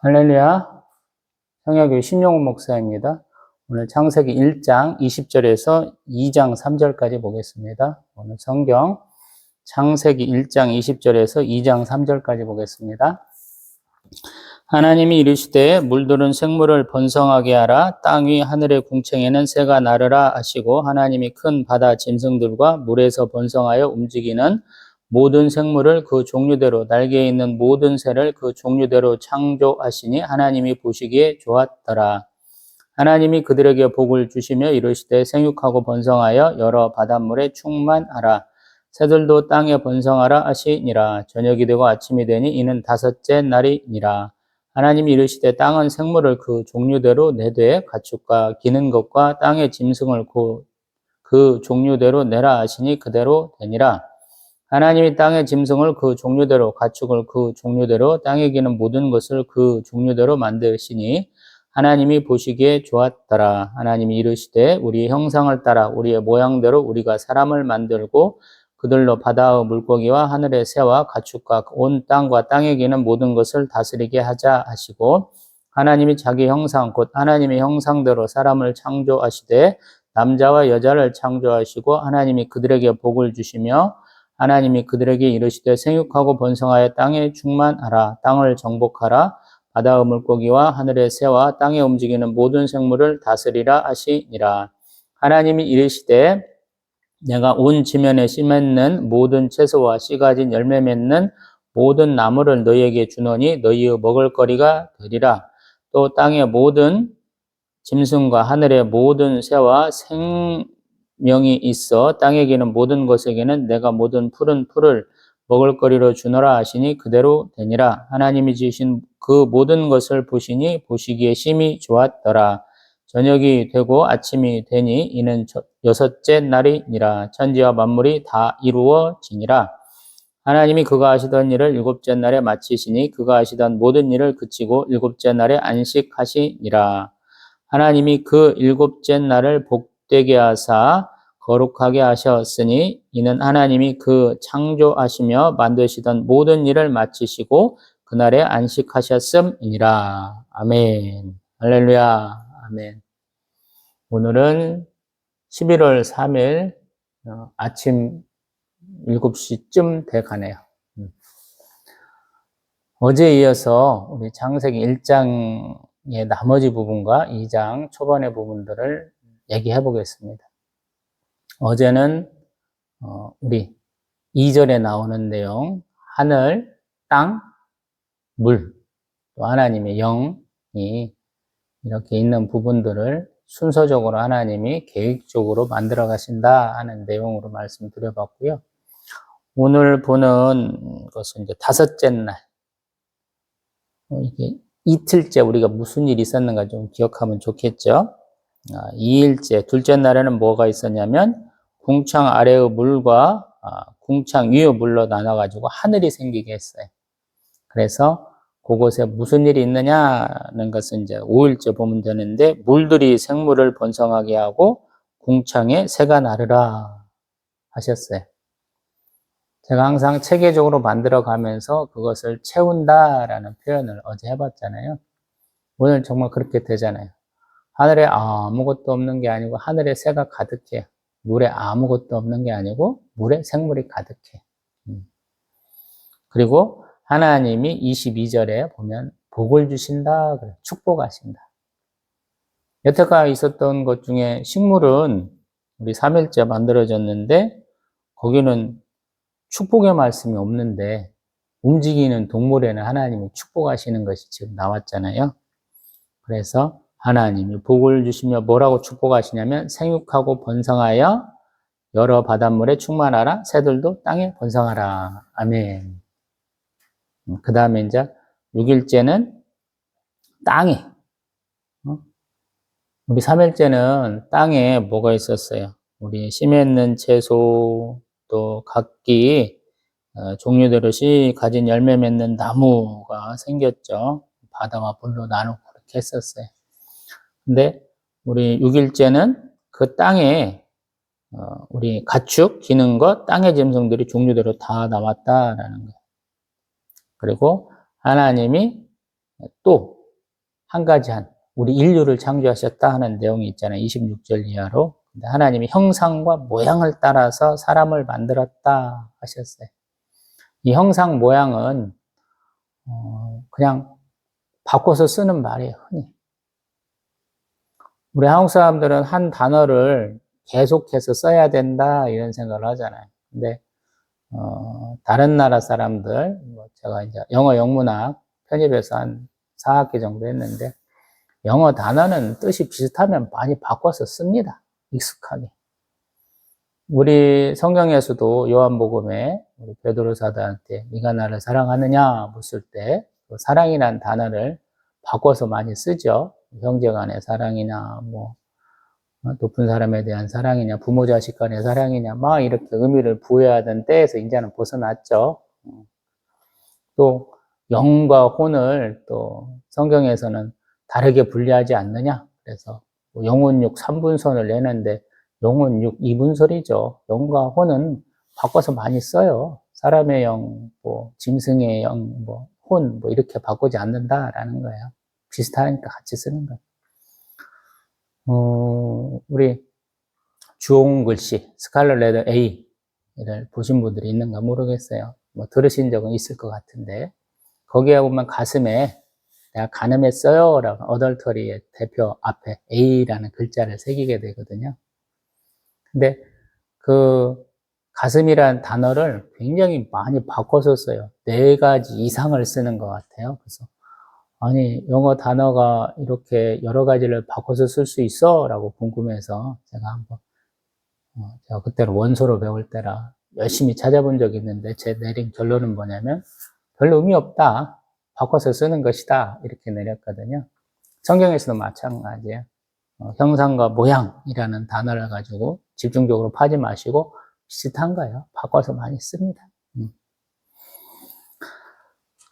할렐루야. 성야교회 신용훈 목사입니다. 오늘 창세기 1장 20절에서 2장 3절까지 보겠습니다. 오늘 성경 창세기 1장 20절에서 2장 3절까지 보겠습니다. 하나님이 이르시되 물들은 생물을 번성하게 하라. 땅 위 하늘의 궁창에는 새가 나르라 하시고, 하나님이 큰 바다 짐승들과 물에서 번성하여 움직이는 모든 생물을 그 종류대로, 날개 있는 모든 새를 그 종류대로 창조하시니 하나님이 보시기에 좋았더라. 하나님이 그들에게 복을 주시며 이르시되 생육하고 번성하여 여러 바닷물에 충만하라. 새들도 땅에 번성하라 하시니라. 저녁이 되고 아침이 되니 이는 다섯째 날이니라. 하나님이 이르시되 땅은 생물을 그 종류대로 내되 가축과 기는 것과 땅의 짐승을 그 종류대로 내라 하시니 그대로 되니라. 하나님이 땅의 짐승을 그 종류대로, 가축을 그 종류대로, 땅에 기는 모든 것을 그 종류대로 만드시니 하나님이 보시기에 좋았더라. 하나님이 이르시되 우리의 형상을 따라 우리의 모양대로 우리가 사람을 만들고 그들로 바다의 물고기와 하늘의 새와 가축과 온 땅과 땅에 기는 모든 것을 다스리게 하자 하시고, 하나님이 자기 형상 곧 하나님의 형상대로 사람을 창조하시되 남자와 여자를 창조하시고, 하나님이 그들에게 복을 주시며 하나님이 그들에게 이르시되 생육하고 번성하여 땅에 충만하라. 땅을 정복하라. 바다의 물고기와 하늘의 새와 땅에 움직이는 모든 생물을 다스리라 하시니라. 하나님이 이르시되 내가 온 지면에 씨 맺는 모든 채소와 씨 가진 열매 맺는 모든 나무를 너희에게 주노니 너희의 먹을거리가 되리라. 또 땅의 모든 짐승과 하늘의 모든 새와 생명이 있어 땅에 기는 모든 것에게는 내가 모든 푸른 풀을 먹을거리로 주노라 하시니 그대로 되니라. 하나님이 지으신 그 모든 것을 보시니 보시기에 심히 좋았더라. 저녁이 되고 아침이 되니 이는 여섯째 날이니라. 천지와 만물이 다 이루어지니라. 하나님이 그가 하시던 일을 일곱째 날에 마치시니 그가 하시던 모든 일을 그치고 일곱째 날에 안식하시니라. 하나님이 그 일곱째 날을 복되게 하사 거룩하게 하셨으니 이는 하나님이 그 창조하시며 만드시던 모든 일을 마치시고 그날에 안식하셨음이니라. 아멘. 할렐루야. 아멘. 오늘은 11월 3일 아침 7시쯤 돼 가네요. 어제에 이어서 우리 창세기 1장의 나머지 부분과 2장 초반의 부분들을 얘기해 보겠습니다. 어제는 우리 2절에 나오는 내용, 하늘, 땅, 물, 또 하나님의 영이 이렇게 있는 부분들을 순서적으로 하나님이 계획적으로 만들어 가신다 하는 내용으로 말씀드려봤고요. 오늘 보는 것은 이제 다섯째 날, 이게 이틀째 우리가 무슨 일이 있었는가 좀 기억하면 좋겠죠. 2일째, 둘째 날에는 뭐가 있었냐면 궁창 아래의 물과 궁창 위의 물로 나눠가지고 하늘이 생기게 했어요. 그래서 그곳에 무슨 일이 있느냐는 것은 이제 5일째 보면 되는데, 물들이 생물을 번성하게 하고 궁창에 새가 나르라 하셨어요. 제가 항상 체계적으로 만들어 가면서 그것을 채운다라는 표현을 어제 해봤잖아요. 오늘 정말 그렇게 되잖아요. 하늘에 아무것도 없는 게 아니고 하늘에 새가 가득해요. 물에 아무것도 없는 게 아니고 물에 생물이 가득해. 그리고 하나님이 22절에 보면 복을 주신다, 축복하신다. 여태까지 있었던 것 중에 식물은 우리 3일째 만들어졌는데 거기는 축복의 말씀이 없는데 움직이는 동물에는 하나님이 축복하시는 것이 지금 나왔잖아요. 그래서 하나님이 복을 주시며 뭐라고 축복하시냐면 생육하고 번성하여 여러 바닷물에 충만하라. 새들도 땅에 번성하라. 아멘. 그 다음에 이제 6일째는 땅에, 우리 3일째는 땅에 뭐가 있었어요? 우리 씨 맺는 채소, 또 각기 종류대로 씨 가진 열매 맺는 나무가 생겼죠. 바다와 물로 나누고 그렇게 했었어요. 근데 우리 6일째는 그 땅에 우리 가축, 기는 것, 땅의 짐승들이 종류대로 다 나왔다라는 거예요. 그리고 하나님이 또 한 가지 우리 인류를 창조하셨다 하는 내용이 있잖아요. 26절 이하로. 근데 하나님이 형상과 모양을 따라서 사람을 만들었다 하셨어요. 이 형상 모양은 그냥 바꿔서 쓰는 말이에요. 흔히. 우리 한국 사람들은 한 단어를 계속해서 써야 된다 이런 생각을 하잖아요. 근데 다른 나라 사람들, 제가 이제 영어 영문학 편입해서 한 4학기 정도 했는데, 영어 단어는 뜻이 비슷하면 많이 바꿔서 씁니다. 익숙하게. 우리 성경에서도 요한복음에 우리 베드로 사도한테 네가 나를 사랑하느냐 묻을 때 사랑이란 단어를 바꿔서 많이 쓰죠. 형제간의 사랑이나 뭐 높은 사람에 대한 사랑이냐 부모 자식 간의 사랑이냐 막 이렇게 의미를 부여하던 때에서 이제는 벗어났죠. 또 영과 혼을 또 성경에서는 다르게 분리하지 않느냐. 그래서 영혼육 3분선을 내는데 영혼육 2분설이죠. 영과 혼은 바꿔서 많이 써요. 사람의 영, 뭐 짐승의 영, 뭐 혼, 뭐 이렇게 바꾸지 않는다라는 거예요. 비슷하니까 같이 쓰는 거예요. 우리 주홍 글씨 스칼렛 레더 A를 보신 분들이 있는가 모르겠어요. 뭐 들으신 적은 있을 것 같은데 거기에 보면 가슴에 내가 간음했어요 라고 어덜터리의 대표 앞에 A라는 글자를 새기게 되거든요. 근데 그 가슴이라는 단어를 굉장히 많이 바꿔서 써요. 4가지 이상을 쓰는 것 같아요. 그래서 아니 영어 단어가 이렇게 여러 가지를 바꿔서 쓸 수 있어? 라고 궁금해서 제가 한번 제가 그때로 원소로 배울 때라 열심히 찾아본 적이 있는데 제 내린 결론은 뭐냐면 별 의미 없다. 바꿔서 쓰는 것이다. 이렇게 내렸거든요. 성경에서도 마찬가지예요. 형상과 모양이라는 단어를 가지고 집중적으로 파지 마시고 비슷한 거예요. 바꿔서 많이 씁니다.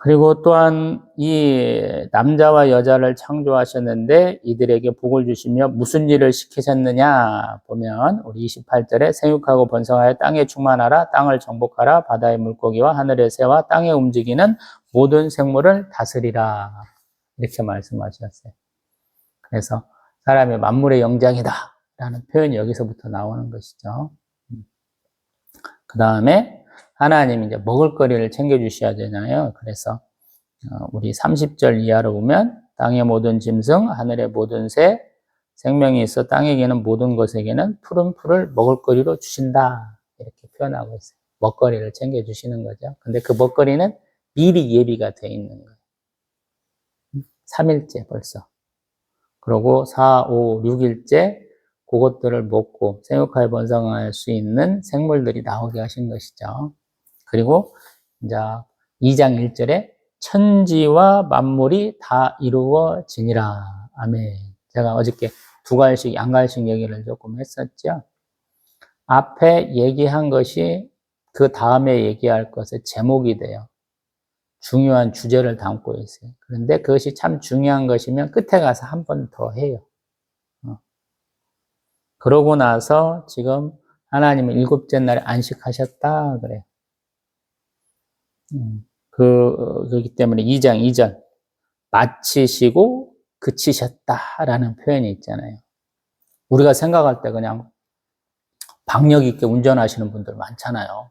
그리고 또한 이 남자와 여자를 창조하셨는데 이들에게 복을 주시며 무슨 일을 시키셨느냐 보면 우리 28절에 생육하고 번성하여 땅에 충만하라 땅을 정복하라 바다의 물고기와 하늘의 새와 땅에 움직이는 모든 생물을 다스리라 이렇게 말씀하셨어요. 그래서 사람이 만물의 영장이다 라는 표현이 여기서부터 나오는 것이죠. 그 다음에 하나님이 이제 먹을거리를 챙겨주셔야 되잖아요. 그래서 우리 30절 이하로 보면 땅의 모든 짐승, 하늘의 모든 새, 생명이 있어 땅에 계는 모든 것에게는 푸른 풀을 먹을거리로 주신다. 이렇게 표현하고 있어요. 먹거리를 챙겨주시는 거죠. 근데 그 먹거리는 미리 예비가 돼 있는 거예요. 3일째 벌써. 그리고 4, 5, 6일째 그것들을 먹고 생육하여 번성할 수 있는 생물들이 나오게 하신 것이죠. 그리고 이제 2장 1절에 천지와 만물이 다 이루어지니라. 아멘. 제가 어저께 두갈식, 양갈식 얘기를 조금 했었죠. 앞에 얘기한 것이 그 다음에 얘기할 것의 제목이 돼요. 중요한 주제를 담고 있어요. 그런데 그것이 참 중요한 것이면 끝에 가서 한 번 더 해요. 그러고 나서 지금 하나님은 7째 날에 안식하셨다 그래요. 그렇기 때문에 2장 2절 마치시고 그치셨다라는 표현이 있잖아요. 우리가 생각할 때 그냥 박력 있게 운전하시는 분들 많잖아요.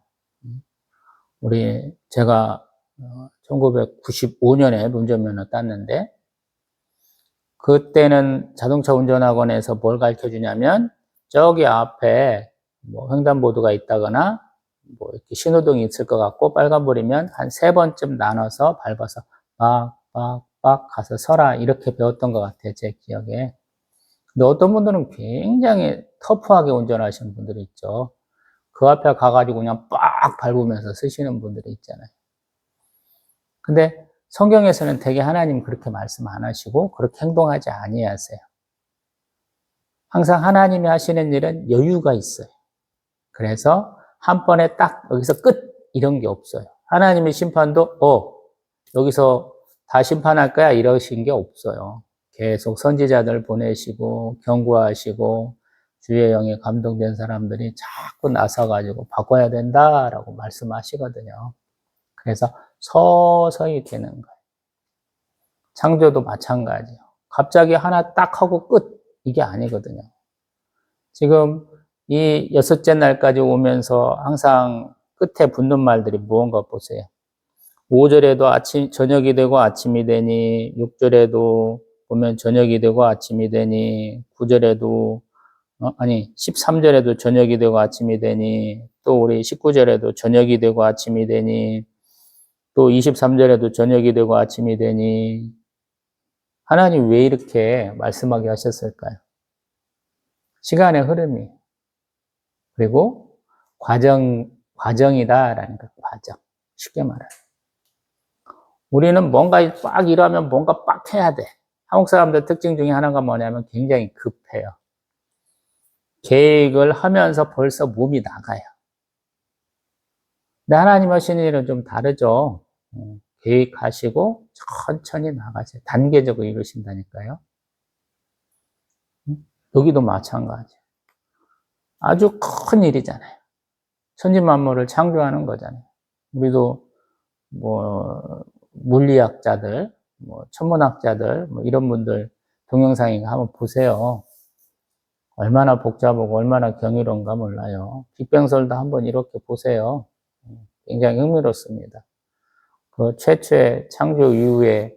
제가 1995년에 운전면허 땄는데 그때는 자동차 운전학원에서 뭘 가르쳐 주냐면 저기 앞에 뭐 횡단보도가 있다거나 뭐 이렇게 신호등이 있을 것 같고 빨간불이면 한 3번쯤 나눠서 밟아서 빡 가서 서라 이렇게 배웠던 것 같아요. 제 기억에. 근데 어떤 분들은 굉장히 터프하게 운전하시는 분들이 있죠. 그 앞에 가가지고 그냥 빡 밟으면서 쓰시는 분들이 있잖아요. 근데 성경에서는 되게 하나님 그렇게 말씀 안 하시고 그렇게 행동하지 아니하세요. 항상 하나님이 하시는 일은 여유가 있어요. 그래서 한 번에 딱 여기서 끝 이런 게 없어요. 하나님의 심판도 여기서 다 심판할 거야 이러신 게 없어요. 계속 선지자들 보내시고 경고하시고 주의 영에 감동된 사람들이 자꾸 나서가지고 바꿔야 된다라고 말씀하시거든요. 그래서 서서히 되는 거예요. 창조도 마찬가지예요. 갑자기 하나 딱 하고 끝. 이게 아니거든요. 지금 이 여섯째 날까지 오면서 항상 끝에 붙는 말들이 무언가 보세요. 5절에도 저녁이 되고 아침이 되니, 6절에도 보면 저녁이 되고 아침이 되니, 9절에도, 13절에도 저녁이 되고 아침이 되니, 또 우리 19절에도 저녁이 되고 아침이 되니, 또 23절에도 저녁이 되고 아침이 되니, 하나님 왜 이렇게 말씀하게 하셨을까요? 시간의 흐름이. 그리고 과정이다라는 거, 과정. 쉽게 말해요. 우리는 뭔가 빡 일하면 뭔가 빡 해야 돼. 한국 사람들 특징 중에 하나가 뭐냐면 굉장히 급해요. 계획을 하면서 벌써 몸이 나가요. 근데 하나님 하시는 일은 좀 다르죠. 계획하시고 천천히 나가세요. 단계적으로 이루신다니까요. 여기도 마찬가지예요. 아주 큰 일이잖아요. 천지만물을 창조하는 거잖아요. 우리도 물리학자들, 천문학자들, 이런 분들 동영상에 한번 보세요. 얼마나 복잡하고 얼마나 경이로운가 몰라요. 빅뱅설도 한번 이렇게 보세요. 굉장히 흥미롭습니다. 그 최초의 창조 이후에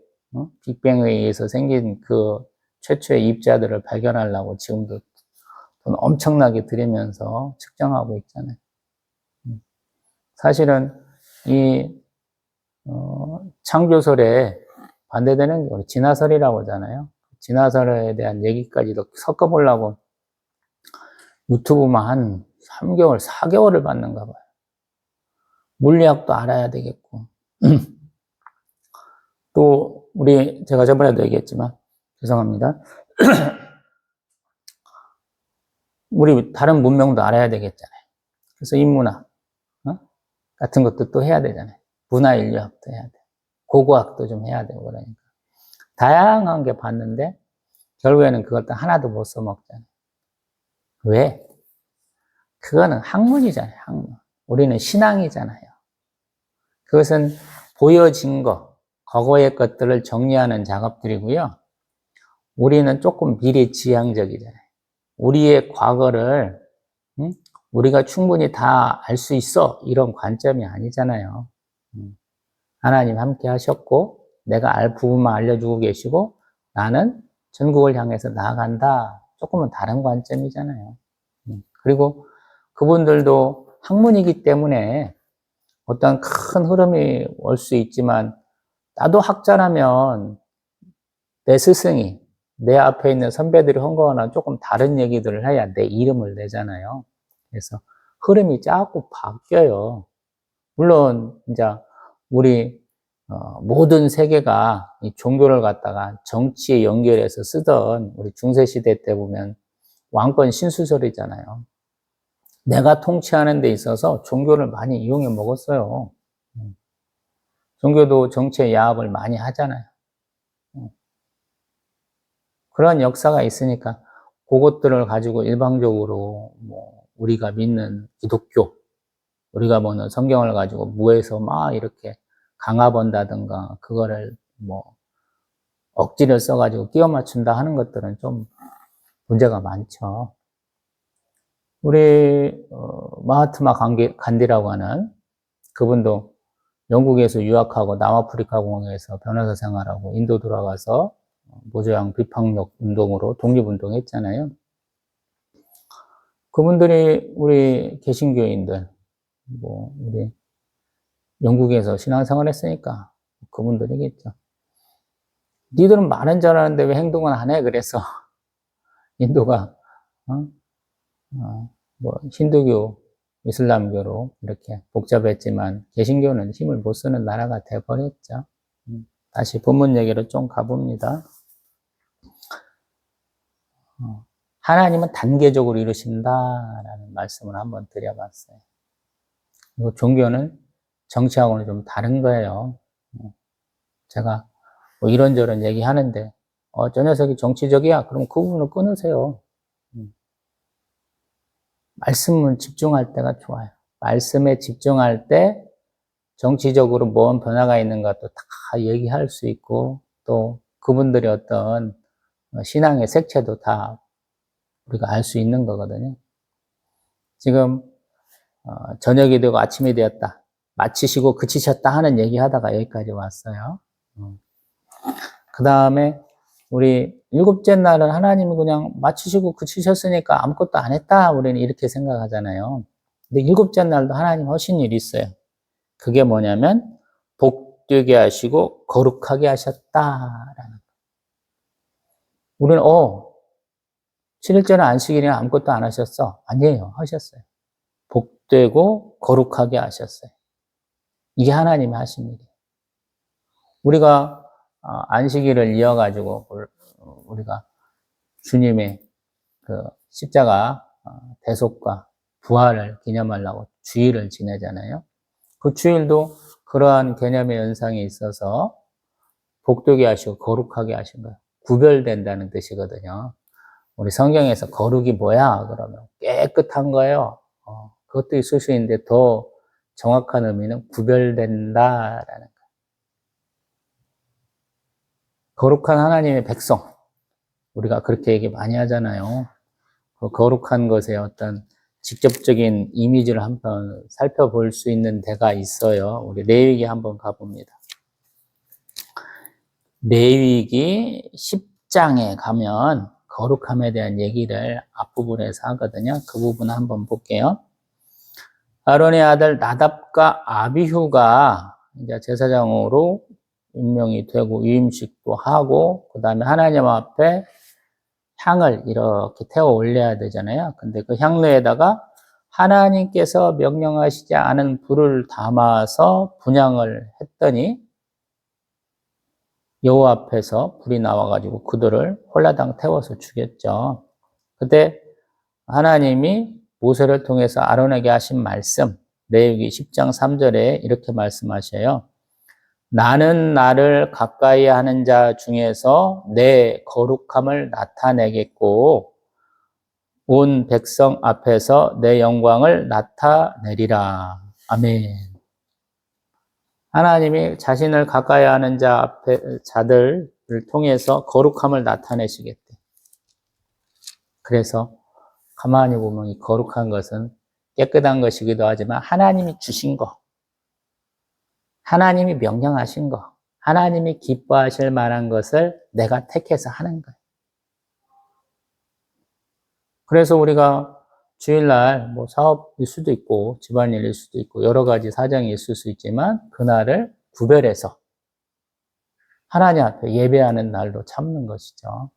빅뱅에 의해서 생긴 그 최초의 입자들을 발견하려고 지금도 돈 엄청나게 들이면서 측정하고 있잖아요. 사실은 이 창조설에 반대되는 게 우리 진화설이라고 하잖아요. 진화설에 대한 얘기까지도 섞어보려고 유튜브만 한 3개월, 4개월을 받는가 봐요. 물리학도 알아야 되겠고. 또 제가 저번에도 얘기했지만 죄송합니다. 우리 다른 문명도 알아야 되겠잖아요. 그래서 인문학 같은 것도 또 해야 되잖아요. 문화인류학도 해야 돼. 고고학도 좀 해야 되고 그러니까. 다양한 게 봤는데 결국에는 그것도 하나도 못 써먹잖아요. 왜? 그거는 학문이잖아요. 학문. 우리는 신앙이잖아요. 그것은 보여진 거, 과거의 것들을 정리하는 작업들이고요. 우리는 조금 미래지향적이잖아요. 우리의 과거를 우리가 충분히 다 알 수 있어 이런 관점이 아니잖아요. 하나님 함께 하셨고 내가 알 부분만 알려주고 계시고 나는 전국을 향해서 나아간다. 조금은 다른 관점이잖아요. 그리고 그분들도 학문이기 때문에 어떤 큰 흐름이 올 수 있지만 나도 학자라면 내 스승이 내 앞에 있는 선배들이 한 거와는 조금 다른 얘기들을 해야 내 이름을 내잖아요. 그래서 흐름이 자꾸 바뀌어요. 물론 이제 우리 모든 세계가 이 종교를 갖다가 정치에 연결해서 쓰던 우리 중세시대 때 보면 왕권 신수설이잖아요. 내가 통치하는 데 있어서 종교를 많이 이용해 먹었어요. 종교도 정치에 야합을 많이 하잖아요. 그런 역사가 있으니까 그것들을 가지고 일방적으로 우리가 믿는 기독교, 우리가 보는 성경을 가지고 무에서 막 이렇게 강화본다든가 그거를 억지를 써가지고 끼워 맞춘다 하는 것들은 좀 문제가 많죠. 우리 마하트마 간디라고 하는 그분도 영국에서 유학하고 남아프리카 공항에서 변호사 생활하고 인도 돌아가서 모조양 비판력 운동으로 독립운동 했잖아요. 그분들이 우리 개신교인들, 우리 영국에서 신앙생활 했으니까 그분들이겠죠. 니들은 말은 잘하는데 왜 행동은 안 해? 그래서 인도가 힌두교, 이슬람교로 이렇게 복잡했지만 개신교는 힘을 못 쓰는 나라가 돼버렸죠. 다시 본문 얘기로 좀 가봅니다. 하나님은 단계적으로 이루신다라는 말씀을 한번 드려봤어요. 그리고 종교는 정치하고는 좀 다른 거예요. 제가 이런저런 얘기하는데 저 녀석이 정치적이야? 그럼 그 부분을 끊으세요. 말씀을 집중할 때가 좋아요. 말씀에 집중할 때 정치적으로 뭔 변화가 있는 것도 다 얘기할 수 있고 또 그분들의 어떤 신앙의 색채도 다 우리가 알 수 있는 거거든요. 지금 저녁이 되고 아침이 되었다. 마치시고 그치셨다 하는 얘기 하다가 여기까지 왔어요. 그 다음에 우리 일곱째 날은 하나님이 그냥 마치시고 그치셨으니까 아무것도 안 했다. 우리는 이렇게 생각하잖아요. 근데 일곱째 날도 하나님 하신 일이 있어요. 그게 뭐냐면 복되게 하시고 거룩하게 하셨다라는 거예요. 우리는 7일째는 안식일이나 아무것도 안 하셨어. 아니에요. 하셨어요. 복되고 거룩하게 하셨어요. 이게 하나님이 하신 일이에요. 우리가 안식일을 이어가지고 우리가 주님의 그 십자가 대속과 부활을 기념하려고 주일을 지내잖아요. 그 주일도 그러한 개념의 연상에 있어서 복되게 하시고 거룩하게 하신 거예요. 구별된다는 뜻이거든요. 우리 성경에서 거룩이 뭐야? 그러면 깨끗한 거예요. 그것도 있을 수 있는데 더 정확한 의미는 구별된다라는 거예요. 거룩한 하나님의 백성. 우리가 그렇게 얘기 많이 하잖아요. 그 거룩한 것의 어떤 직접적인 이미지를 한번 살펴볼 수 있는 데가 있어요. 우리 레위기 한번 가봅니다. 레위기 10장에 가면 거룩함에 대한 얘기를 앞부분에서 하거든요. 그 부분 한번 볼게요. 아론의 아들 나답과 아비후가 이제 제사장으로 임명이 되고 위임식도 하고 그 다음에 하나님 앞에 향을 이렇게 태워 올려야 되잖아요. 근데 그 향로에다가 하나님께서 명령하시지 않은 불을 담아서 분향을 했더니 여호와 앞에서 불이 나와가지고 그들을 홀라당 태워서 죽였죠. 그때 하나님이 모세를 통해서 아론에게 하신 말씀, 레위기 10장 3절에 이렇게 말씀하셔요. 나는 나를 가까이 하는 자 중에서 내 거룩함을 나타내겠고 온 백성 앞에서 내 영광을 나타내리라. 아멘. 하나님이 자신을 가까이 하는 자들을 통해서 거룩함을 나타내시겠대. 그래서 가만히 보면 이 거룩한 것은 깨끗한 것이기도 하지만 하나님이 주신 거, 하나님이 명령하신 거, 하나님이 기뻐하실 만한 것을 내가 택해서 하는 거예요. 그래서 우리가 주일날 뭐 사업일 수도 있고 집안일일 수도 있고 여러 가지 사정이 있을 수 있지만 그날을 구별해서 하나님 앞에 예배하는 날로 참는 것이죠.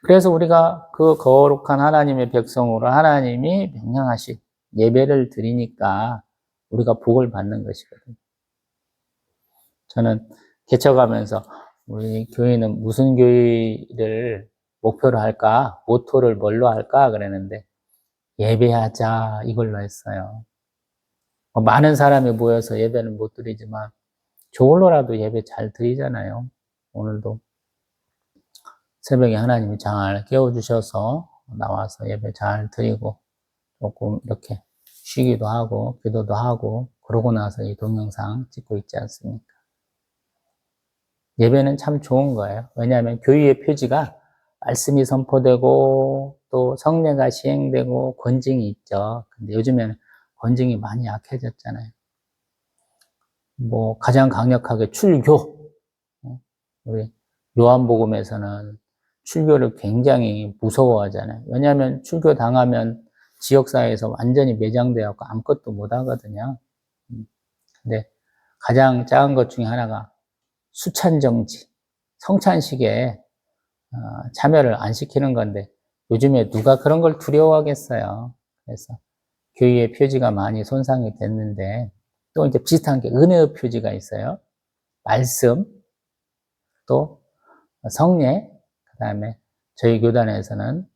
그래서 우리가 그 거룩한 하나님의 백성으로 하나님이 명령하신 예배를 드리니까 우리가 복을 받는 것이거든요. 저는 개척하면서 우리 교회는 무슨 교회를 목표로 할까? 모토를 뭘로 할까? 그랬는데 예배하자 이걸로 했어요. 많은 사람이 모여서 예배는 못 드리지만 저걸로라도 예배 잘 드리잖아요. 오늘도 새벽에 하나님이 잘 깨워주셔서 나와서 예배 잘 드리고 조금 이렇게 쉬기도 하고 기도도 하고 그러고 나서 이 동영상 찍고 있지 않습니까? 예배는 참 좋은 거예요. 왜냐하면 교회의 표지가 말씀이 선포되고 또 성례가 시행되고 권징이 있죠. 근데 요즘에는 권징이 많이 약해졌잖아요. 뭐 가장 강력하게 출교. 우리 요한복음에서는 출교를 굉장히 무서워하잖아요. 왜냐하면 출교 당하면 지역사회에서 완전히 매장되어 갖고 아무것도 못 하거든요. 근데 가장 작은 것 중에 하나가 수찬정지, 성찬식에 참여를 안 시키는 건데 요즘에 누가 그런 걸 두려워하겠어요. 그래서 교회의 표지가 많이 손상이 됐는데 또 이제 비슷한 게 은혜의 표지가 있어요. 말씀, 또 성례, 그 다음에 저희 교단에서는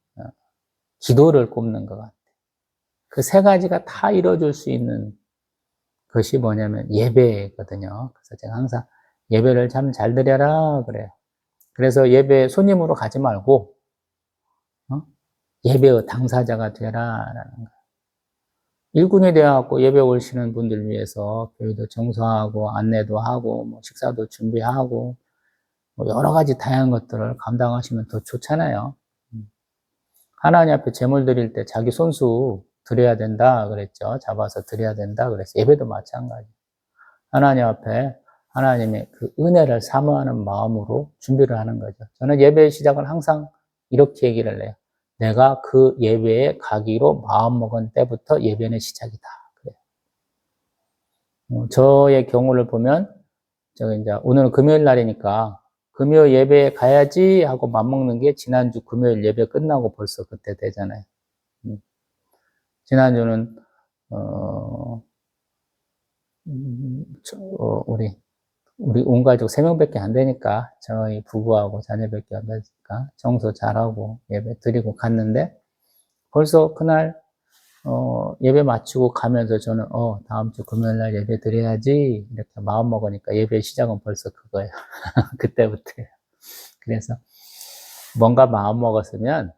기도를 꼽는 것 같아요. 그 세 가지가 다 이루어질 수 있는 것이 뭐냐면 예배거든요. 그래서 제가 항상 예배를 참 잘 드려라 그래요. 그래서 예배 손님으로 가지 말고 예배의 당사자가 되라라는 거예요. 일꾼이 되어갖고 예배 오시는 분들 위해서 교회도 청소하고 안내도 하고 뭐 식사도 준비하고 뭐 여러 가지 다양한 것들을 감당하시면 더 좋잖아요. 하나님 앞에 제물 드릴 때 자기 손수 드려야 된다 그랬죠. 잡아서 드려야 된다 그랬어요. 예배도 마찬가지. 하나님 앞에 하나님의 그 은혜를 사모하는 마음으로 준비를 하는 거죠. 저는 예배의 시작은 항상 이렇게 얘기를 해요. 내가 그 예배에 가기로 마음먹은 때부터 예배는 시작이다. 그래요. 저의 경우를 보면, 제가 이제 오늘은 금요일 날이니까 금요 예배에 가야지 하고 맘먹는 게 지난주 금요일 예배 끝나고 벌써 그때 되잖아요. 지난주는, 우리 온 가족 3명밖에 안 되니까, 저희 부부하고 자녀밖에 안 되니까, 청소 잘하고 예배 드리고 갔는데, 벌써 그날, 예배 마치고 가면서 저는, 다음 주 금요일 날 예배 드려야지, 이렇게 마음 먹으니까 예배 시작은 벌써 그거예요. 그때부터요. 그래서 뭔가 마음 먹었으면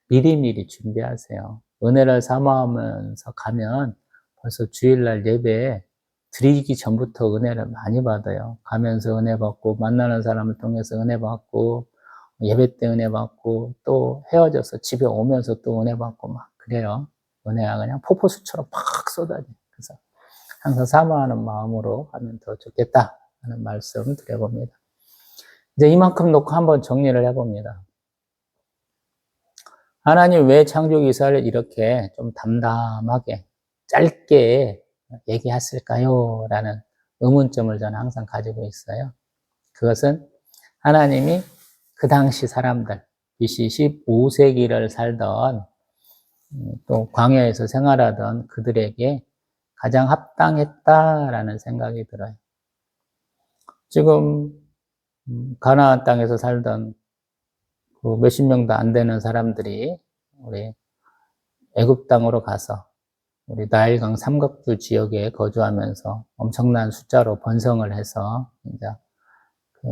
미리미리 준비하세요. 은혜를 사모하면서 가면 벌써 주일날 예배 드리기 전부터 은혜를 많이 받아요. 가면서 은혜 받고, 만나는 사람을 통해서 은혜 받고, 예배 때 은혜 받고, 또 헤어져서 집에 오면서 또 은혜 받고 막 그래요. 은혜가 그냥 폭포수처럼 팍 쏟아져요. 그래서 항상 사모하는 마음으로 하면 더 좋겠다 하는 말씀 드려봅니다. 이제 이만큼 놓고 한번 정리를 해봅니다. 하나님 왜 창조기 이사를 이렇게 좀 담담하게 짧게 얘기했을까요? 라는 의문점을 저는 항상 가지고 있어요. 그것은 하나님이 그 당시 사람들, BC 15세기를 살던 또 광야에서 생활하던 그들에게 가장 합당했다라는 생각이 들어요. 지금 가나안 땅에서 살던 그 몇십 명도 안 되는 사람들이 우리 애굽 땅으로 가서 우리 나일강 삼각주 지역에 거주하면서 엄청난 숫자로 번성을 해서 이제 그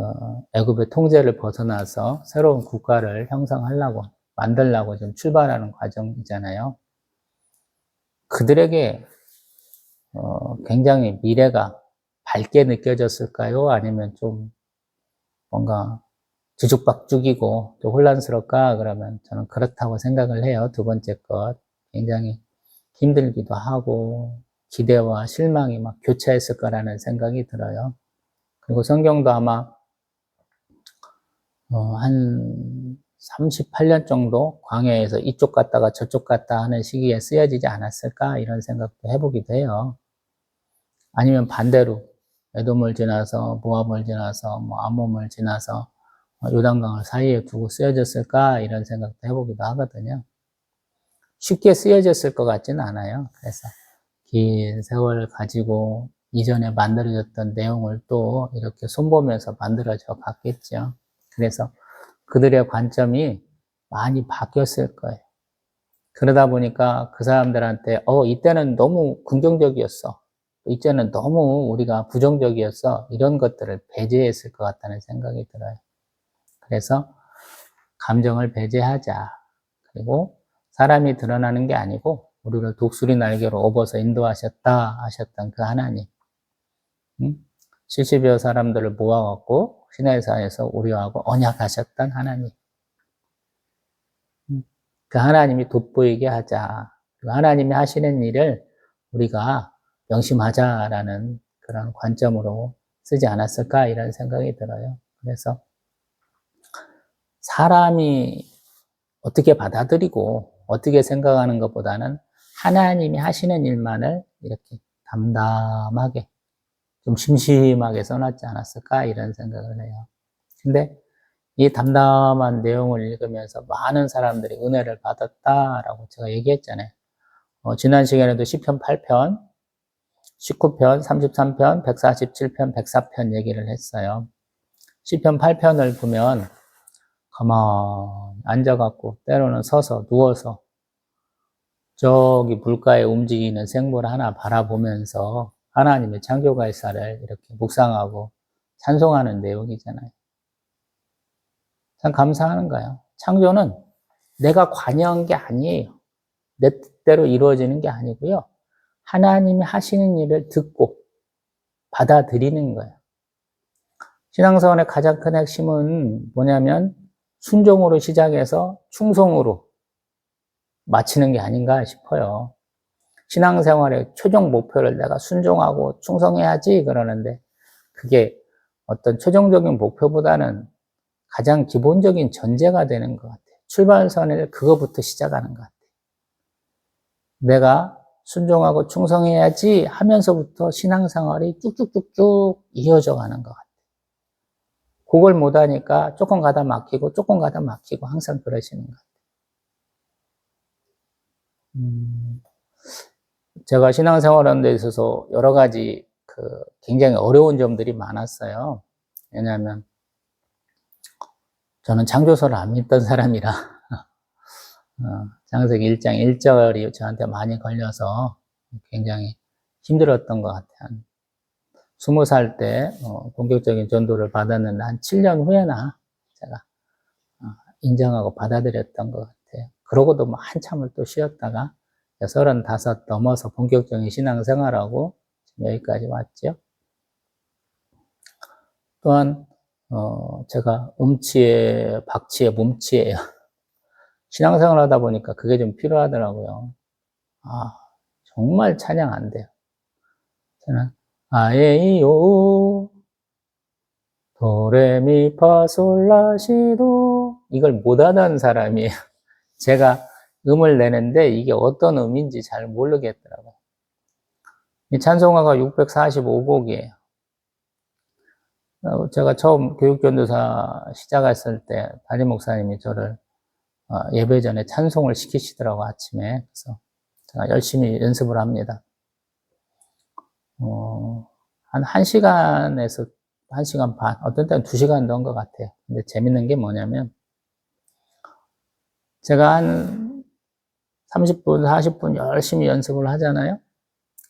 애굽의 통제를 벗어나서 새로운 국가를 형성하려고 만들려고 지금 출발하는 과정이잖아요. 그들에게 굉장히 미래가 밝게 느껴졌을까요? 아니면 좀 뭔가 뒤죽박죽이고 또 혼란스럽까? 그러면 저는 그렇다고 생각을 해요. 두 번째 것. 굉장히 힘들기도 하고 기대와 실망이 막 교차했을 거라는 생각이 들어요. 그리고 성경도 아마 한 38년 정도 광야에서 이쪽 갔다가 저쪽 갔다 하는 시기에 쓰여지지 않았을까? 이런 생각도 해보기도 해요. 아니면 반대로 에돔을 지나서 모압을 지나서 뭐 아몬을 지나서 요단강을 사이에 두고 쓰여졌을까? 이런 생각도 해보기도 하거든요. 쉽게 쓰여졌을 것 같지는 않아요. 그래서 긴 세월을 가지고 이전에 만들어졌던 내용을 또 이렇게 손보면서 만들어져 갔겠죠. 그래서 그들의 관점이 많이 바뀌었을 거예요. 그러다 보니까 그 사람들한테 이때는 너무 긍정적이었어. 이때는 너무 우리가 부정적이었어. 이런 것들을 배제했을 것 같다는 생각이 들어요. 그래서 감정을 배제하자. 그리고 사람이 드러나는 게 아니고 우리를 독수리 날개로 업어서 인도하셨다 하셨던 그 하나님. 70여 사람들을 모아갖고 시내사에서 우리하고 언약하셨던 하나님. 그 하나님이 돋보이게 하자. 그 하나님이 하시는 일을 우리가 명심하자라는 그런 관점으로 쓰지 않았을까 이런 생각이 들어요. 그래서 사람이 어떻게 받아들이고 어떻게 생각하는 것보다는 하나님이 하시는 일만을 이렇게 담담하게 좀 심심하게 써놨지 않았을까 이런 생각을 해요. 근데 이 담담한 내용을 읽으면서 많은 사람들이 은혜를 받았다라고 제가 얘기했잖아요. 지난 시간에도 시편 8편, 19편, 33편, 147편, 104편 얘기를 했어요. 시편 8편을 보면 가만히 앉아갖고 때로는 서서 누워서 저기 물가에 움직이는 생물 하나 바라보면서 하나님의 창조가 역사를 이렇게 묵상하고 찬송하는 내용이잖아요. 참 감사하는 거예요. 창조는 내가 관여한 게 아니에요. 내 뜻대로 이루어지는 게 아니고요. 하나님이 하시는 일을 듣고 받아들이는 거예요. 신앙생활의 가장 큰 핵심은 뭐냐면 순종으로 시작해서 충성으로 마치는 게 아닌가 싶어요. 신앙생활의 최종 목표를 내가 순종하고 충성해야지 그러는데 그게 어떤 최종적인 목표보다는 가장 기본적인 전제가 되는 것 같아요. 출발선을 그거부터 시작하는 것 같아요. 내가 순종하고 충성해야지 하면서부터 신앙생활이 쭉쭉쭉쭉 이어져 가는 것 같아요. 그걸 못하니까 조금 가다 막히고 조금 가다 막히고 항상 그러시는 것 같아요. 제가 신앙생활하는 데 있어서 여러 가지 굉장히 어려운 점들이 많았어요. 왜냐하면 저는 창조서를 안 믿던 사람이라 창세기 1장 1절이 저한테 많이 걸려서 굉장히 힘들었던 것 같아요. 한 20살 때 본격적인 전도를 받았는데 한 7년 후에나 제가 인정하고 받아들였던 것 같아요. 그러고도 뭐 한참을 또 쉬었다가 35 넘어서 본격적인 신앙생활하고 여기까지 왔죠. 또한 제가 음치에 박치에 몸치예요. 신앙생활 하다 보니까 그게 좀 필요하더라고요. 정말 찬양 안 돼요. 저는 아에이오 도레미파솔라시도 이걸 못하는 사람이에요. 제가 음을 내는데 이게 어떤 음인지 잘 모르겠더라고요. 이 찬송가가 645곡이에요. 제가 처음 교육전도사 시작했을 때 담임 목사님이 저를 예배 전에 찬송을 시키시더라고 아침에. 그래서 제가 열심히 연습을 합니다. 한 1시간에서 1시간 반, 어떤 때는 2시간 넣은 것 같아요. 근데 재밌는 게 뭐냐면 제가 한 30분, 40분 열심히 연습을 하잖아요.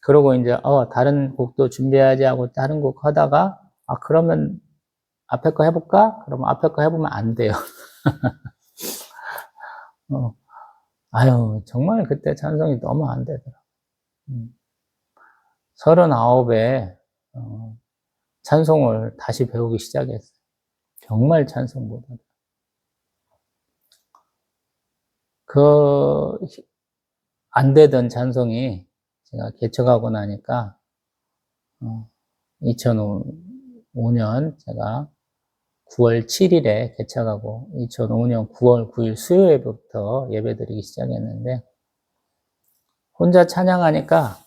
그러고 이제 다른 곡도 준비해야지 하고 다른 곡 하다가 그러면 앞에 거 해볼까? 그러면 앞에 거 해보면 안 돼요. 정말 그때 찬송이 너무 안 되더라고요. 39에 찬송을 다시 배우기 시작했어요. 정말 찬송 못하더라고요. 안 되던 찬송이 제가 개척하고 나니까 2005년 제가 9월 7일에 개척하고 2005년 9월 9일 수요일부터 예배드리기 시작했는데 혼자 찬양하니까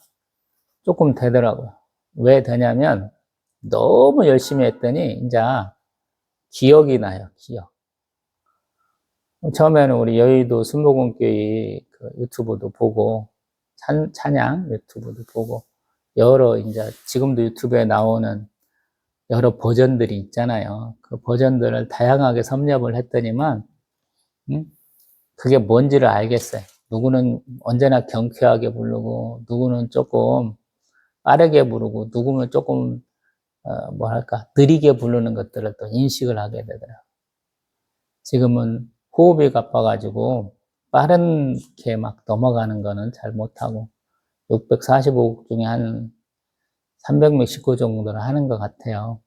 조금 되더라고요. 왜 되냐면 너무 열심히 했더니 이제 기억이 나요. 기억. 처음에는 우리 여의도 순복음교회 유튜브도 보고 찬양 유튜브도 보고 여러 이제 지금도 유튜브에 나오는 여러 버전들이 있잖아요. 그 버전들을 다양하게 섭렵을 했더니만 그게 뭔지를 알겠어요. 누구는 언제나 경쾌하게 부르고 누구는 조금 빠르게 부르고 누구는 조금 느리게 부르는 것들을 또 인식을 하게 되더라고요. 지금은 호흡이 가빠가지고 빠르게 막 넘어가는 거는 잘 못하고 645곡 중에 한 300몇십 곡 정도를 하는 것 같아요.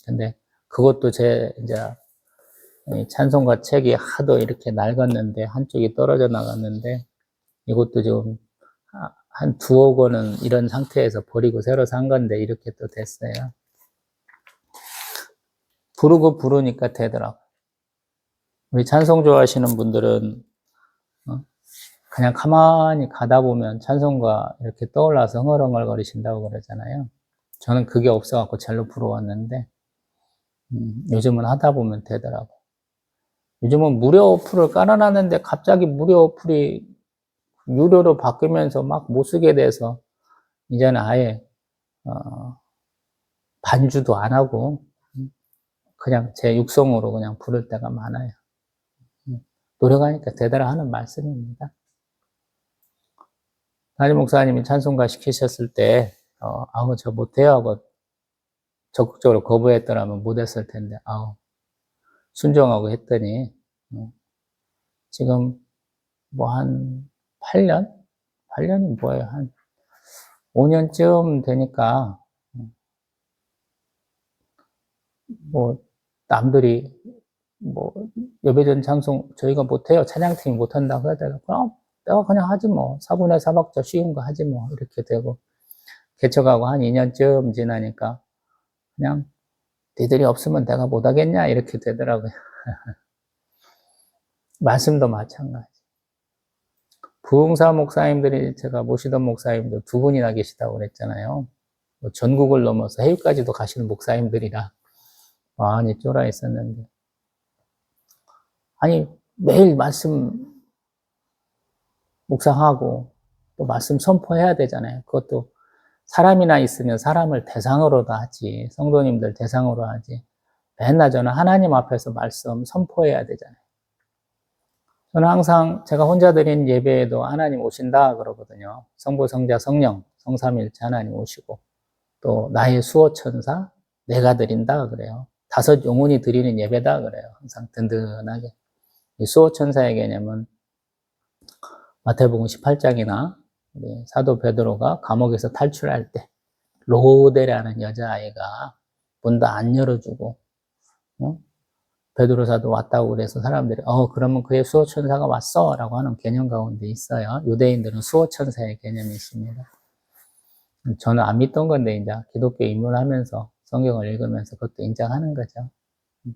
근데 그것도 제 이제 찬송가 책이 하도 이렇게 낡았는데 한쪽이 떨어져 나갔는데 이것도 지금 한 2억 원은 이런 상태에서 버리고 새로 산 건데 이렇게 또 됐어요. 부르니까 되더라고요. 우리 찬송 좋아하시는 분들은 그냥 가만히 가다 보면 찬송가 이렇게 떠올라서 흥얼흥얼거리신다고 그러잖아요. 저는 그게 없어갖고 젤로 부러웠는데 요즘은 하다 보면 되더라고요. 요즘은 무료 어플을 깔아놨는데 갑자기 무료 어플이 유료로 바뀌면서 막 못 쓰게 돼서 이제는 아예 반주도 안 하고 그냥 제 육성으로 그냥 부를 때가 많아요. 노력하니까 되더라 하는 말씀입니다. 담임 목사님이 찬송가 시키셨을 때 저 못해요 하고 적극적으로 거부했더라면 못했을 텐데 순종하고 했더니 지금 뭐 한 8년? 8년이 뭐예요? 한 5년쯤 되니까 뭐, 남들이, 뭐, 예배전 찬송 저희가 못해요. 찬양팀이 못한다고 해야 되나? 그럼 내가 그냥 하지 뭐. 4분의 4박자 쉬운 거 하지 뭐. 이렇게 되고. 개척하고 한 2년쯤 지나니까 그냥 니들이 없으면 내가 못하겠냐? 이렇게 되더라고요. 말씀도 마찬가지. 부흥사 목사님들이 제가 모시던 목사님들 두 분이나 계시다고 그랬잖아요. 뭐 전국을 넘어서 해외까지도 가시는 목사님들이라 많이 쫄아 있었는데. 아니, 매일 말씀 묵상하고 또 말씀 선포해야 되잖아요. 그것도 사람이나 있으면 사람을 대상으로 다 하지, 성도님들 대상으로 하지. 맨날 저는 하나님 앞에서 말씀 선포해야 되잖아요. 저는 항상 제가 혼자 드린 예배에도 하나님 오신다 그러거든요. 성부, 성자, 성령, 성삼일체 하나님 오시고, 또 나의 수호천사, 내가 드린다 그래요. 5 영혼이 드리는 예배다 그래요. 항상 든든하게. 이 수호천사의 개념은 마태복음 18장이나 사도 베드로가 감옥에서 탈출할 때 로데라는 여자아이가 문 다 안 열어주고 베드로 사도 왔다고 그래서 사람들이 그러면 그의 수호천사가 왔어 라고 하는 개념 가운데 있어요. 유대인들은 수호천사의 개념이 있습니다. 저는 안 믿던 건데 이제 기독교 입문하면서 성경을 읽으면서 그것도 인정하는 거죠.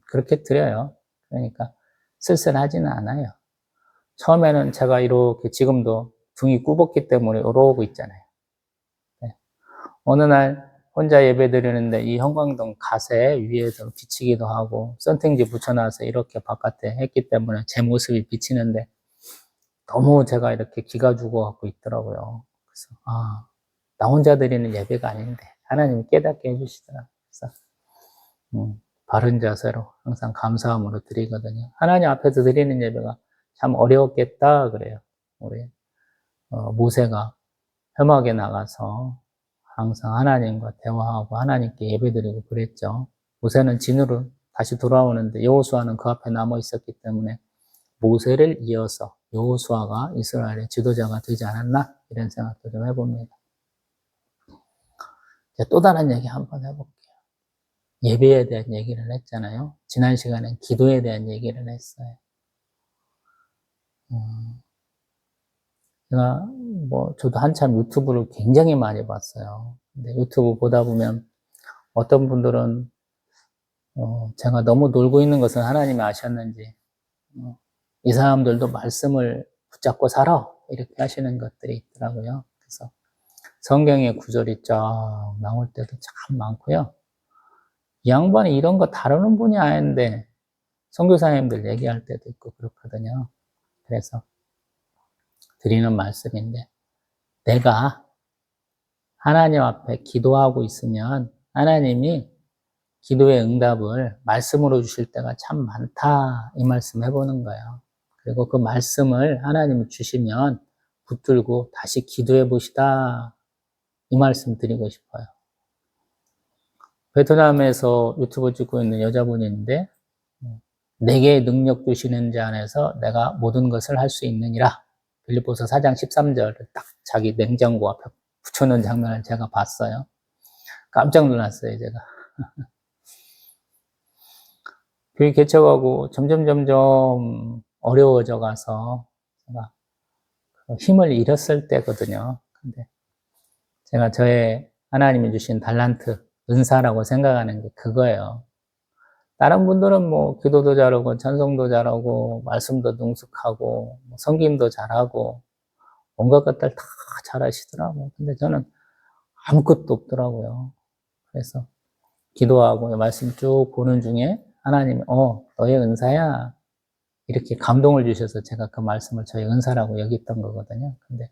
그렇게 드려요. 그러니까 쓸쓸하지는 않아요. 처음에는 제가 이렇게 지금도 등이 굽었기 때문에 이러고 있잖아요. 네. 어느 날 혼자 예배 드리는데 이 형광등 가세 위에서 비치기도 하고 선팅지 붙여놔서 이렇게 바깥에 했기 때문에 제 모습이 비치는데 너무 제가 이렇게 기가 죽어갖고 있더라고요. 그래서 나 혼자 드리는 예배가 아닌데 하나님이 깨닫게 해주시더라고요. 그래서 바른 자세로 항상 감사함으로 드리거든요. 하나님 앞에서 드리는 예배가 참 어려웠겠다 그래요. 우리 모세가 험하게 나가서 항상 하나님과 대화하고 하나님께 예배드리고 그랬죠. 모세는 진으로 다시 돌아오는데 여호수아는 그 앞에 남아 있었기 때문에 모세를 이어서 여호수아가 이스라엘의 지도자가 되지 않았나 이런 생각도 좀 해봅니다. 또 다른 얘기 한번 해볼게요. 예배에 대한 얘기를 했잖아요. 지난 시간엔 기도에 대한 얘기를 했어요. 제가 저도 한참 유튜브를 굉장히 많이 봤어요. 근데 유튜브 보다 보면 어떤 분들은 제가 너무 놀고 있는 것은 하나님이 아셨는지 이 사람들도 말씀을 붙잡고 살아 이렇게 하시는 것들이 있더라고요. 그래서 성경의 구절이 쫙 나올 때도 참 많고요. 이 양반이 이런 거 다루는 분이 아닌데 선교사님들 얘기할 때도 있고 그렇거든요. 그래서 드리는 말씀인데 내가 하나님 앞에 기도하고 있으면 하나님이 기도의 응답을 말씀으로 주실 때가 참 많다 이 말씀 해보는 거예요. 그리고 그 말씀을 하나님이 주시면 붙들고 다시 기도해 보시다 이 말씀 드리고 싶어요. 베트남에서 유튜브 찍고 있는 여자분이 있는데 내게 능력 주시는 자 안에서 내가 모든 것을 할 수 있느니라. 빌립보서 4장 13절을 딱 자기 냉장고 앞에 붙여놓은 장면을 제가 봤어요. 깜짝 놀랐어요, 제가. 교회 개척하고 점점 어려워져 가서 제가 힘을 잃었을 때거든요. 근데 제가 저의 하나님이 주신 달란트, 은사라고 생각하는 게 그거예요. 다른 분들은 기도도 잘하고 찬송도 잘하고 말씀도 능숙하고 섬김도 잘하고 온갖 것들 다 잘하시더라고요. 근데 저는 아무것도 없더라고요. 그래서 기도하고 말씀 쭉 보는 중에 하나님이 너의 은사야 이렇게 감동을 주셔서 제가 그 말씀을 저의 은사라고 여겼던 거거든요. 근데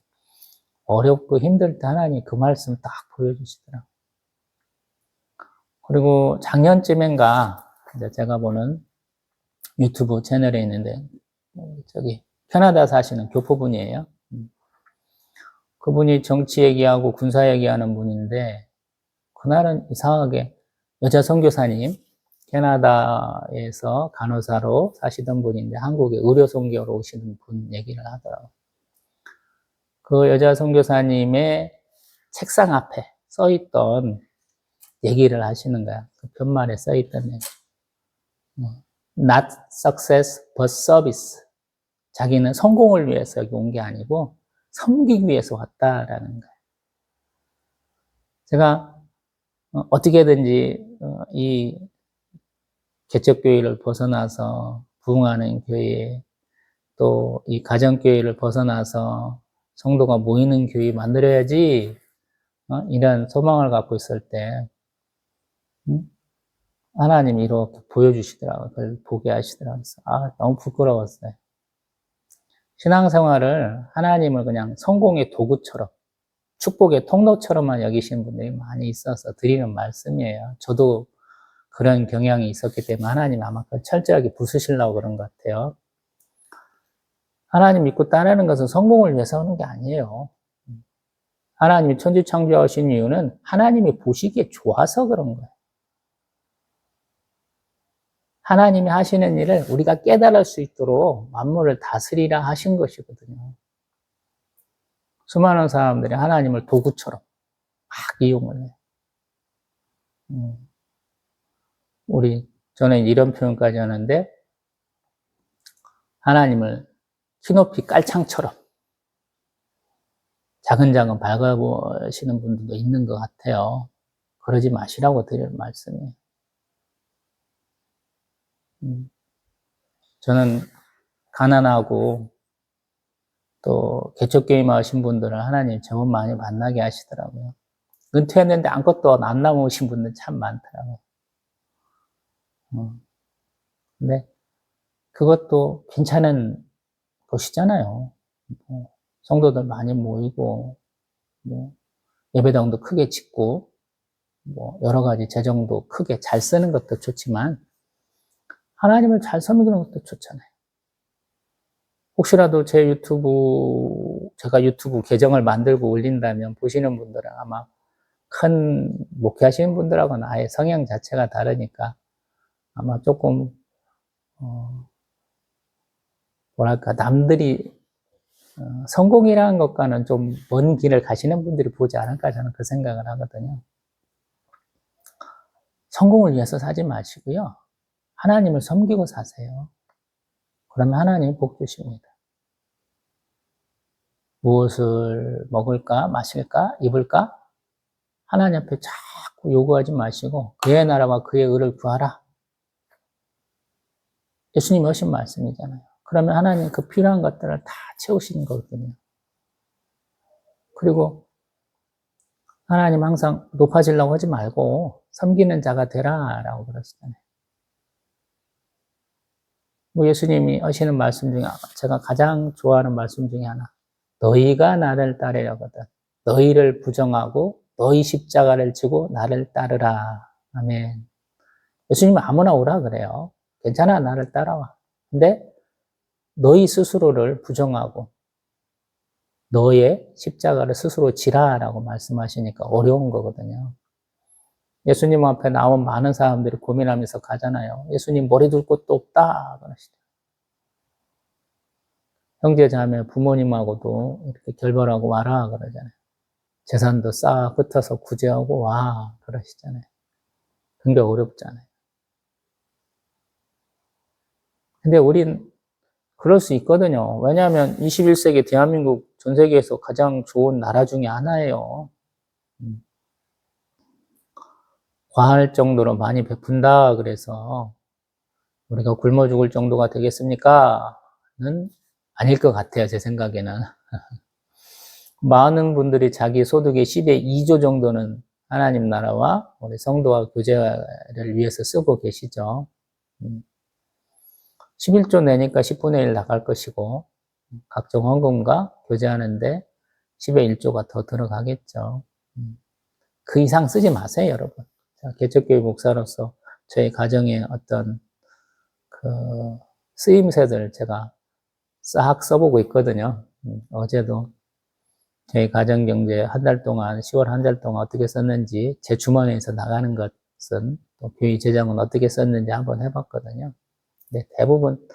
어렵고 힘들 때 하나님이 그 말씀 딱 보여주시더라고요. 그리고 작년쯤인가 이제 제가 보는 유튜브 채널에 있는데 캐나다 사시는 교포분이에요. 그분이 정치 얘기하고 군사 얘기하는 분인데 그날은 이상하게 여자 선교사님 캐나다에서 간호사로 사시던 분인데 한국에 의료 선교로 오시는 분 얘기를 하더라고요. 그 여자 선교사님의 책상 앞에 써있던 얘기를 하시는 거야. 그 푯말에 써있던 얘기. not success but service. 자기는 성공을 위해서 여기 온 게 아니고 섬기기 위해서 왔다라는 거예요. 제가 어떻게든지 이 개척교회를 벗어나서 부흥하는 교회, 또 이 가정교회를 벗어나서 성도가 모이는 교회 만들어야지, 이런 소망을 갖고 있을 때 하나님이 이렇게 보여주시더라고요. 그걸 보게 하시더라고요. 너무 부끄러웠어요. 신앙생활을 하나님을 그냥 성공의 도구처럼, 축복의 통로처럼만 여기시는 분들이 많이 있어서 드리는 말씀이에요. 저도 그런 경향이 있었기 때문에 하나님 아마 그걸 철저하게 부수시려고 그런 것 같아요. 하나님 믿고 따르는 것은 성공을 위해서 하는 게 아니에요. 하나님이 천지 창조하신 이유는 하나님이 보시기에 좋아서 그런 거예요. 하나님이 하시는 일을 우리가 깨달을 수 있도록 만물을 다스리라 하신 것이거든요. 수많은 사람들이 하나님을 도구처럼 막 이용을 해요. 저는 이런 표현까지 하는데, 하나님을 키높이 깔창처럼 자근자근 밟아보시는 분들도 있는 것 같아요. 그러지 마시라고 드릴 말씀이에요. 저는 가난하고 또 개척게임 하신 분들은 하나님 정말 많이 만나게 하시더라고요. 은퇴했는데 아무것도 안 남으신 분들 참 많더라고요. 근데 그것도 괜찮은 것이잖아요. 성도들 많이 모이고, 예배당도 크게 짓고, 여러 가지 재정도 크게 잘 쓰는 것도 좋지만, 하나님을 잘 섬기는 것도 좋잖아요. 혹시라도 제가 유튜브 계정을 만들고 올린다면 보시는 분들은 아마 큰 목회하시는 분들하고는 아예 성향 자체가 다르니까 아마 조금, 남들이 성공이라는 것과는 좀 먼 길을 가시는 분들이 보지 않을까, 저는 그 생각을 하거든요. 성공을 위해서 사지 마시고요. 하나님을 섬기고 사세요. 그러면 하나님이 복 주십니다. 무엇을 먹을까, 마실까, 입을까? 하나님 앞에 자꾸 요구하지 마시고 그의 나라와 그의 의를 구하라. 예수님이 하신 말씀이잖아요. 그러면 하나님 그 필요한 것들을 다 채우시는 거거든요. 그리고 하나님 항상 높아지려고 하지 말고 섬기는 자가 되라 라고 그러시잖아요. 예수님이 하시는 말씀 중에 제가 가장 좋아하는 말씀 중에 하나, 너희가 나를 따르려거든 너희를 부정하고 너희 십자가를 지고 나를 따르라. 아멘. 예수님은 아무나 오라 그래요. 괜찮아, 나를 따라와. 근데 너희 스스로를 부정하고 너의 십자가를 스스로 지라라고 말씀하시니까 어려운 거거든요. 예수님 앞에 나온 많은 사람들이 고민하면서 가잖아요. 예수님 머리 둘 곳도 없다 그러시죠. 형제 자매 부모님하고도 이렇게 결별하고 와라 그러잖아요. 재산도 싹 흩어서 구제하고 와 그러시잖아요. 굉장히 어렵잖아요. 근데 우린 그럴 수 있거든요. 왜냐하면 21세기 대한민국 전 세계에서 가장 좋은 나라 중에 하나예요. 과할 정도로 많이 베푼다 그래서 우리가 굶어 죽을 정도가 되겠습니까? 는 아닐 것 같아요, 제 생각에는. 많은 분들이 자기 소득의 10의 2조 정도는 하나님 나라와 우리 성도와 교제를 위해서 쓰고 계시죠. 11조 내니까 10분의 1 나갈 것이고, 각종 헌금과 교제하는데 10의 1조가 더 들어가겠죠. 그 이상 쓰지 마세요, 여러분. 개척교회 목사로서 저희 가정의 어떤 쓰임새들 제가 싹 써보고 있거든요. 어제도 저희 가정경제 한 달 동안, 10월 한 달 동안 어떻게 썼는지, 제 주머니에서 나가는 것은, 또 교회 재정은 어떻게 썼는지 한번 해봤거든요. 근데 대부분,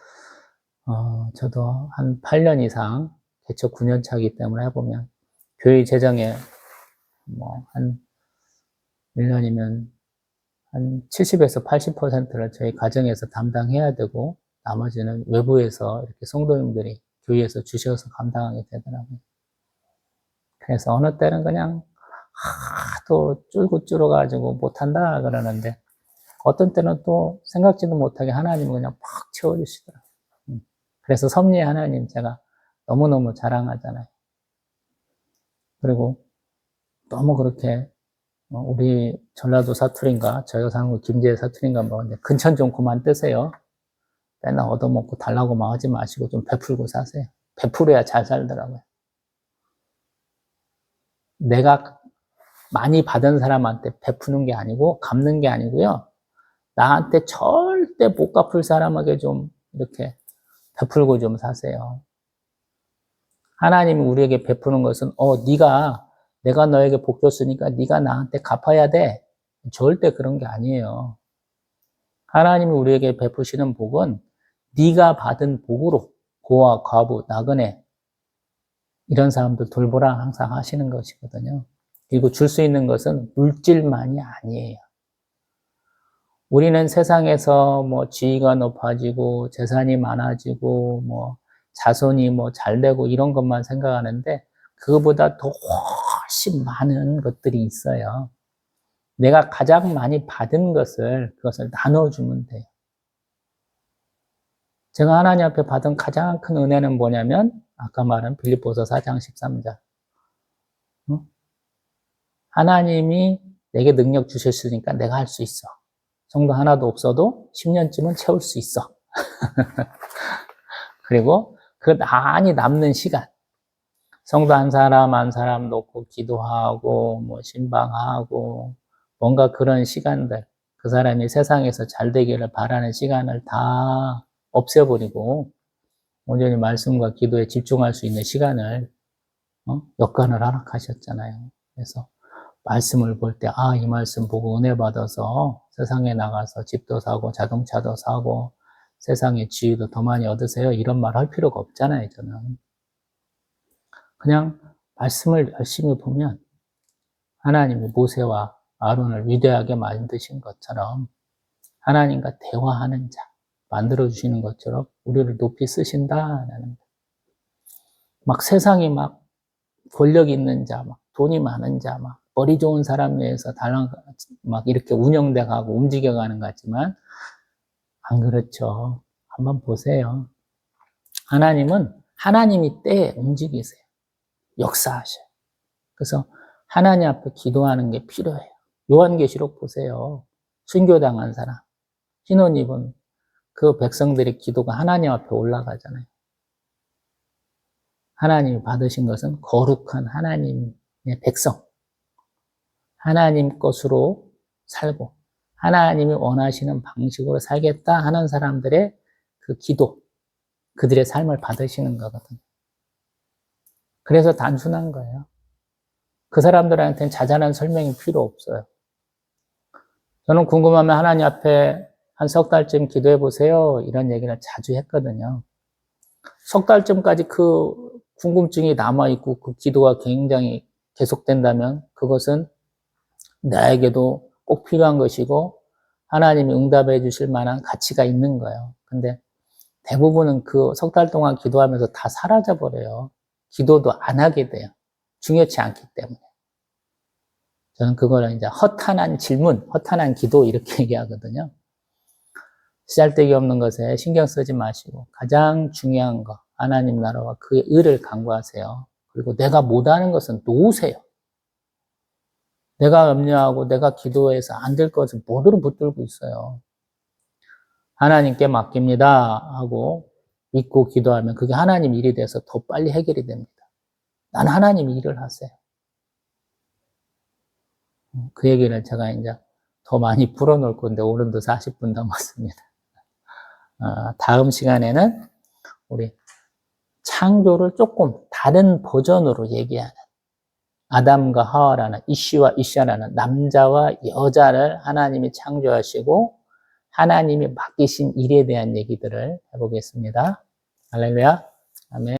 저도 한 8년 이상, 개척 9년 차이기 때문에 해보면, 교회 재정에 한 1년이면 한 70에서 80%를 저희 가정에서 담당해야 되고, 나머지는 외부에서 이렇게 성도님들이 교회에서 주셔서 감당하게 되더라고요. 그래서 어느 때는 그냥 하도 쫄고 쫄아가지고 못한다 그러는데, 어떤 때는 또 생각지도 못하게 하나님은 그냥 팍 채워주시더라고요. 그래서 섭리의 하나님 제가 너무너무 자랑하잖아요. 그리고 너무 그렇게 우리 전라도 사투리인가 저희가 사는 거 김제 사투리인가 뭐근데 근천 좀 그만 뜨세요. 맨날 얻어먹고 달라고 막 하지 마시고 좀 베풀고 사세요. 베풀어야 잘 살더라고요. 내가 많이 받은 사람한테 베푸는 게 아니고 갚는 게 아니고요. 나한테 절대 못 갚을 사람에게 좀 이렇게 베풀고 좀 사세요. 하나님이 우리에게 베푸는 것은 내가 너에게 복 줬으니까 네가 나한테 갚아야 돼. 절대 그런 게 아니에요. 하나님이 우리에게 베푸시는 복은 네가 받은 복으로 고아, 과부, 나그네 이런 사람들 돌보라 항상 하시는 것이거든요. 그리고 줄 수 있는 것은 물질만이 아니에요. 우리는 세상에서 뭐 지위가 높아지고 재산이 많아지고 뭐 자손이 뭐 잘되고 이런 것만 생각하는데 그거보다 더 훨씬 많은 것들이 있어요. 내가 가장 많이 받은 그것을 나눠주면 돼요. 제가 하나님 앞에 받은 가장 큰 은혜는 뭐냐면 아까 말한 빌립보서 4장 13절. 하나님이 내게 능력 주셨으니까 내가 할 수 있어. 성도 하나도 없어도 10년쯤은 채울 수 있어. 그리고 그 많이 남는 시간. 성도 한 사람 놓고 기도하고, 뭐, 신방하고, 뭔가 그런 시간들, 그 사람이 세상에서 잘 되기를 바라는 시간을 다 없애버리고, 온전히 말씀과 기도에 집중할 수 있는 시간을, 역간을 허락하셨잖아요. 그래서, 말씀을 볼 때, 이 말씀 보고 은혜 받아서 세상에 나가서 집도 사고, 자동차도 사고, 세상의 지위도 더 많이 얻으세요. 이런 말 할 필요가 없잖아요, 저는. 그냥 말씀을 열심히 보면 하나님이 모세와 아론을 위대하게 만드신 것처럼 하나님과 대화하는 자 만들어주시는 것처럼 우리를 높이 쓰신다라는 막 세상이 막 권력 있는 자, 막 돈이 많은 자, 막 머리 좋은 사람 위해서 막 이렇게 운영돼 가고 움직여가는 것 같지만 안 그렇죠. 한번 보세요. 하나님은 하나님이 때에 움직이세요. 역사하셔요. 그래서 하나님 앞에 기도하는 게 필요해요. 요한계시록 보세요. 순교당한 사람. 흰옷 입은 그 백성들의 기도가 하나님 앞에 올라가잖아요. 하나님이 받으신 것은 거룩한 하나님의 백성. 하나님 것으로 살고 하나님이 원하시는 방식으로 살겠다 하는 사람들의 그 기도, 그들의 삶을 받으시는 거거든요. 그래서 단순한 거예요. 그 사람들한테는 자잘한 설명이 필요 없어요. 저는 궁금하면 하나님 앞에 한 석 달쯤 기도해 보세요. 이런 얘기를 자주 했거든요. 석 달쯤까지 그 궁금증이 남아있고 그 기도가 굉장히 계속된다면 그것은 나에게도 꼭 필요한 것이고 하나님이 응답해 주실 만한 가치가 있는 거예요. 근데 대부분은 그 석 달 동안 기도하면서 다 사라져 버려요. 기도도 안 하게 돼요. 중요치 않기 때문에. 저는 그거를 이제 허탄한 질문, 허탄한 기도 이렇게 얘기하거든요. 쓰잘데기 없는 것에 신경 쓰지 마시고 가장 중요한 거 하나님 나라와 그의 의를 간구하세요. 그리고 내가 못하는 것은 놓으세요. 내가 염려하고 내가 기도해서 안 될 것을 뭐대로 붙들고 있어요. 하나님께 맡깁니다 하고 믿고 기도하면 그게 하나님 일이 돼서 더 빨리 해결이 됩니다. 난 하나님 일을 하세요. 그 얘기를 제가 이제 더 많이 풀어놓을 건데 오늘도 40분 남았습니다. 다음 시간에는 우리 창조를 조금 다른 버전으로 얘기하는 아담과 하와라는 이시와 이샤라는 남자와 여자를 하나님이 창조하시고 하나님이 맡기신 일에 대한 얘기들을 해보겠습니다. 할렐루야. 아멘.